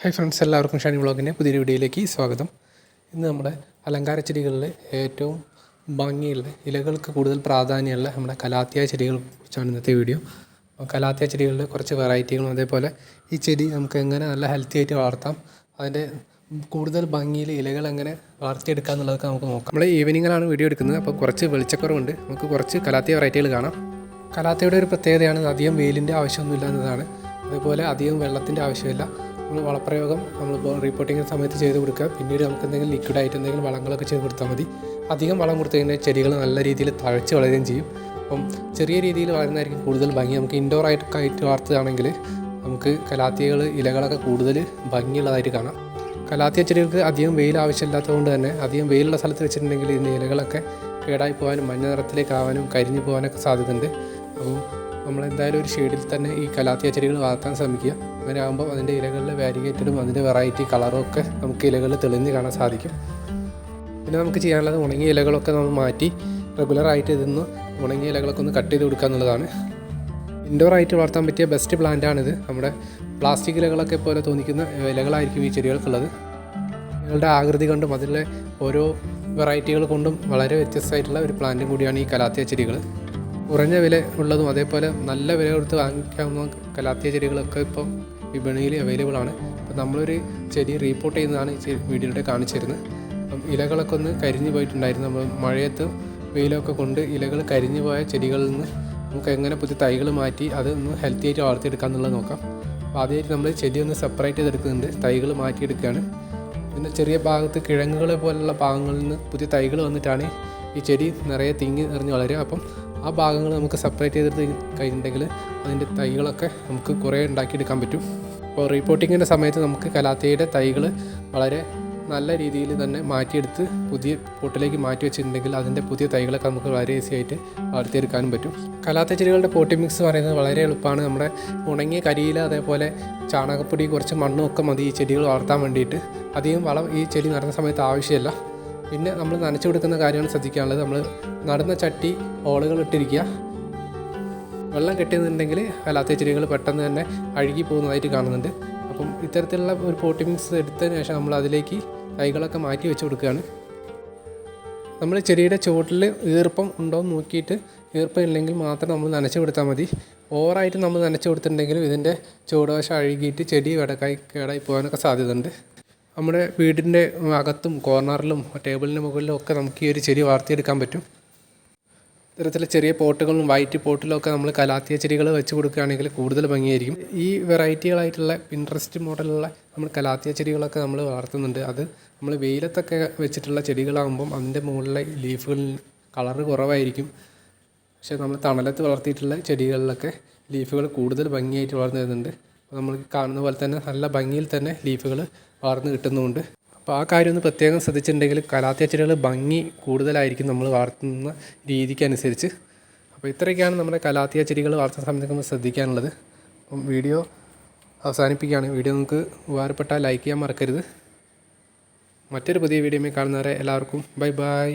Hi friends, എല്ലാവർക്കും ഷാനി വ്ളോഗിൻ്റെ പുതിയൊരു വീഡിയോയിലേക്ക് സ്വാഗതം. ഇന്ന് നമ്മുടെ അലങ്കാര ചെടികളിൽ ഏറ്റവും ഭംഗിയുള്ള ഇലകൾക്ക് കൂടുതൽ പ്രാധാന്യമുള്ള നമ്മുടെ കലാത്തിയ ചെടികളെ കുറിച്ചാണ് ഇന്നത്തെ വീഡിയോ. കലാത്തിയ ചെടികളിൽ കുറച്ച് വെറൈറ്റികളും അതേപോലെ ഈ ചെടി നമുക്ക് എങ്ങനെ നല്ല ഹെൽത്തി ആയിട്ട് വളർത്താം, അതിൻ്റെ കൂടുതൽ ഭംഗിയിൽ ഇലകൾ എങ്ങനെ വളർത്തിയെടുക്കുക എന്നുള്ളതൊക്കെ നമുക്ക് നോക്കാം. നമ്മൾ ഈവനിങ്ങിലാണ് വീഡിയോ എടുക്കുന്നത്, അപ്പോൾ കുറച്ച് വെളിച്ചക്കുറവുണ്ട്. നമുക്ക് കുറച്ച് കലാത്തിയ വെറൈറ്റികൾ കാണാം. കലാത്തിയുടെ ഒരു പ്രത്യേകതയാണ് അധികം വെയിലിൻ്റെ ആവശ്യമൊന്നുമില്ല എന്നതാണ്. അതേപോലെ അധികം വെള്ളത്തിൻ്റെ ആവശ്യമില്ല. നമ്മൾ വളപ്രയോഗം നമ്മളിപ്പോൾ റിപ്പോർട്ടിങ്ങിന് സമയത്ത് ചെയ്ത് കൊടുക്കുക. പിന്നീട് നമുക്ക് എന്തെങ്കിലും ലിക്വിഡായിട്ട് എന്തെങ്കിലും വളങ്ങളൊക്കെ ചെയ്ത് കൊടുത്താൽ മതി. അധികം വളം കൊടുത്തു കഴിഞ്ഞാൽ ചെടികൾ നല്ല രീതിയിൽ തഴച്ച് വളരുകയും ചെയ്യും. അപ്പം ചെറിയ രീതിയിൽ വളരുന്നതായിരിക്കും കൂടുതൽ ഭംഗി. നമുക്ക് ഇൻഡോർ ആയിട്ട് വളർത്തുകയാണെങ്കിൽ നമുക്ക് കലാത്തിയകൾ ഇലകളൊക്കെ കൂടുതൽ ഭംഗിയുള്ളതായിട്ട് കാണാം. കലാത്തിയ ചെടികൾക്ക് അധികം വെയിൽ ആവശ്യമില്ലാത്തതുകൊണ്ട് തന്നെ അധികം വെയിലുള്ള സ്ഥലത്ത് വെച്ചിട്ടുണ്ടെങ്കിൽ ഇതിൻ്റെ ഇലകളൊക്കെ കേടായി പോകാനും മഞ്ഞ നിറത്തിലേക്കാവാനും കരിഞ്ഞു പോകാനൊക്കെ സാധ്യതയുണ്ട്. അപ്പോൾ നമ്മളെന്തായാലും ഒരു ഷെയ്ഡിൽ തന്നെ ഈ കലാത്തിയ ചെടികൾ വളർത്താൻ ശ്രമിക്കുക. അങ്ങനെ ആകുമ്പോൾ അതിൻ്റെ ഇലകളിലെ വാരിഗേറ്റഡും അതിൻ്റെ വെറൈറ്റി കളറും ഒക്കെ നമുക്ക് ഇലകളിൽ തെളിഞ്ഞ് കാണാൻ സാധിക്കും. പിന്നെ നമുക്ക് ചെയ്യാനുള്ളത് ഉണങ്ങിയ ഇലകളൊക്കെ നമ്മൾ മാറ്റി റെഗുലറായിട്ട് ഇതിന്ന് ഉണങ്ങിയ ഇലകളൊക്കെ ഒന്ന് കട്ട് ചെയ്ത് കൊടുക്കുക എന്നുള്ളതാണ്. ഇൻഡോറായിട്ട് വളർത്താൻ പറ്റിയ ബെസ്റ്റ് പ്ലാന്റാണിത്. നമ്മുടെ പ്ലാസ്റ്റിക് ഇലകളൊക്കെ പോലെ തോന്നിക്കുന്ന ഇലകളായിരിക്കും ഈ ചെടികൾക്കുള്ളത്. ഇലകളുടെ ആകൃതി കൊണ്ടും അതിലെ ഓരോ വെറൈറ്റികൾ കൊണ്ടും വളരെ വ്യത്യസ്തമായിട്ടുള്ള ഒരു പ്ലാന്റും കൂടിയാണ് ഈ കലാത്തിയ ചെടികൾ. കുറഞ്ഞ വില ഉള്ളതും അതേപോലെ നല്ല വില കൊടുത്ത് വാങ്ങിക്കാവുന്ന കലാത്തിയ ചെടികളൊക്കെ ഇപ്പം വിപണിയിൽ അവൈലബിൾ ആണ്. അപ്പോൾ നമ്മളൊരു ചെടി റീപ്പോർട്ട് ചെയ്യുന്നതാണ് ഈ വീഡിയോയുടെ കാണിച്ചു തരുന്നത്. അപ്പം ഇലകളൊക്കെ ഒന്ന് കരിഞ്ഞു പോയിട്ടുണ്ടായിരുന്നു. നമ്മൾ മഴയത്ത് വെയിലൊക്കെ കൊണ്ട് ഇലകൾ കരിഞ്ഞു പോയ ചെടികളിൽ നിന്ന് നമുക്ക് എങ്ങനെ പുതിയ തൈകൾ മാറ്റി അതൊന്ന് ഹെൽത്തി ആയിട്ട് വളർത്തിയെടുക്കുക എന്നുള്ളത് നോക്കാം. അപ്പോൾ ആദ്യമായിട്ട് നമ്മൾ ചെടി ഒന്ന് സെപ്പറേറ്റ് ചെയ്തെടുക്കുന്നുണ്ട്, തൈകൾ മാറ്റിയെടുക്കുകയാണ്. പിന്നെ ചെറിയ ഭാഗത്ത് കിഴങ്ങുകളെ പോലുള്ള ഭാഗങ്ങളിൽ നിന്ന് പുതിയ തൈകൾ വന്നിട്ടാണ് ഈ ചെടി നിറയെ തിങ്ങി നിറഞ്ഞ് വളരുക. അപ്പം ആ ഭാഗങ്ങൾ നമുക്ക് സെപ്പറേറ്റ് ചെയ്തെടുത്ത് കഴിഞ്ഞിട്ടുണ്ടെങ്കിൽ അതിൻ്റെ തൈകളൊക്കെ നമുക്ക് കുറേ ഉണ്ടാക്കിയെടുക്കാൻ പറ്റും. അപ്പോൾ റീപ്പോർട്ടിങ്ങിൻ്റെ സമയത്ത് നമുക്ക് കലാത്തിയയുടെ തൈകൾ വളരെ നല്ല രീതിയിൽ തന്നെ മാറ്റിയെടുത്ത് പുതിയ പോട്ടിലേക്ക് മാറ്റി വെച്ചിട്ടുണ്ടെങ്കിൽ അതിൻ്റെ പുതിയ തൈകളൊക്കെ നമുക്ക് വളരെ ഈസി ആയിട്ട് വളർത്തിയെടുക്കാനും പറ്റും. കലാത്തിയ ചെടികളുടെ പോട്ടി മിക്സ് പറയുന്നത് വളരെ എളുപ്പമാണ്. നമ്മുടെ ഉണങ്ങിയ കരിയില അതേപോലെ ചാണകപ്പൊടി കുറച്ച് മണ്ണും ഒക്കെ മതി ഈ ചെടികൾ വളർത്താൻ വേണ്ടിയിട്ട്. അധികം വളം ഈ ചെടി നടുന്ന സമയത്ത് ആവശ്യമില്ല. പിന്നെ നമ്മൾ നനച്ചു കൊടുക്കുന്ന കാര്യമാണ് ശ്രദ്ധിക്കാനുള്ളത്. നമ്മൾ നടുന്ന ചട്ടി ഹോളുകൾ ഇട്ടിരിക്കുക. വെള്ളം കെട്ടിയെന്നുണ്ടെങ്കിൽ കലാത്തിയ ചെടികൾ പെട്ടെന്ന് തന്നെ അഴുകി പോകുന്നതായിട്ട് കാണുന്നുണ്ട്. അപ്പം ഇത്തരത്തിലുള്ള ഒരു പോട്ടി മിക്സ് എടുത്തതിന് ശേഷം നമ്മൾ അതിലേക്ക് തൈകളൊക്കെ മാറ്റി വെച്ച് കൊടുക്കുകയാണ്. നമ്മൾ ചെടിയുടെ ചുവട്ടിൽ ഈർപ്പം ഉണ്ടോ എന്ന് നോക്കിയിട്ട് ഈർപ്പം ഇല്ലെങ്കിൽ മാത്രം നമ്മൾ നനച്ചു കൊടുത്താൽ മതി. ഓവറായിട്ട് നമ്മൾ നനച്ചു കൊടുത്തിട്ടുണ്ടെങ്കിലും ഇതിൻ്റെ ചുവടുവശം അഴുകിയിട്ട് ചെടി കേടായി പോകാനൊക്കെ സാധ്യതയുണ്ട്. നമ്മുടെ വീടിൻ്റെ അകത്തും കോർണറിലും ടേബിളിൻ്റെ മുകളിലും ഒക്കെ നമുക്ക് ഈ ഒരു ചെടി വളർത്തിയെടുക്കാൻ പറ്റും. ഇത്തരത്തിലെ ചെറിയ പോട്ടുകളും വൈറ്റ് പോട്ടിലൊക്കെ നമ്മൾ കലാത്തിയ ചെടികൾ വെച്ച് കൊടുക്കുകയാണെങ്കിൽ കൂടുതൽ ഭംഗിയായിരിക്കും. ഈ വെറൈറ്റികളായിട്ടുള്ള പിൻട്രസ്റ്റ് മോഡലുള്ള നമ്മൾ കലാത്തിയ ചെടികളൊക്കെ നമ്മൾ വളർത്തുന്നുണ്ട്. അത് നമ്മൾ വെയിലത്തൊക്കെ വെച്ചിട്ടുള്ള ചെടികളാകുമ്പം അതിൻ്റെ മുകളിലെ ലീഫുകളിൽ കളറ് കുറവായിരിക്കും. പക്ഷേ നമ്മൾ തണലത്ത് വളർത്തിയിട്ടുള്ള ചെടികളിലൊക്കെ ലീഫുകൾ കൂടുതൽ ഭംഗിയായിട്ട് വളർന്നു വരുന്നുണ്ട്. നമ്മൾ കാണുന്ന പോലെ തന്നെ നല്ല ഭംഗിയിൽ തന്നെ ലീഫുകൾ വളർന്ന് കിട്ടുന്നുമുണ്ട്. അപ്പോൾ ആ കാര്യം ഒന്ന് പ്രത്യേകം ശ്രദ്ധിച്ചിട്ടുണ്ടെങ്കിൽ കലാത്തിയ ചെടികൾ ഭംഗി കൂടുതലായിരിക്കും നമ്മൾ വളർത്തുന്ന രീതിക്കനുസരിച്ച്. അപ്പോൾ ഇത്രയൊക്കെയാണ് നമ്മുടെ കലാത്തിയ ചെടികൾ വളർത്തുന്ന സമയത്ത് നമ്മൾ ശ്രദ്ധിക്കാനുള്ളത്. അപ്പം വീഡിയോ അവസാനിപ്പിക്കുകയാണ്. വീഡിയോ നിങ്ങൾക്ക് ഉപകാരപ്പെട്ടാൽ ലൈക്ക് ചെയ്യാൻ മറക്കരുത്. മറ്റൊരു പുതിയ വീഡിയോയിൽ കാണുന്നവരെ എല്ലാവർക്കും ബൈ ബൈ.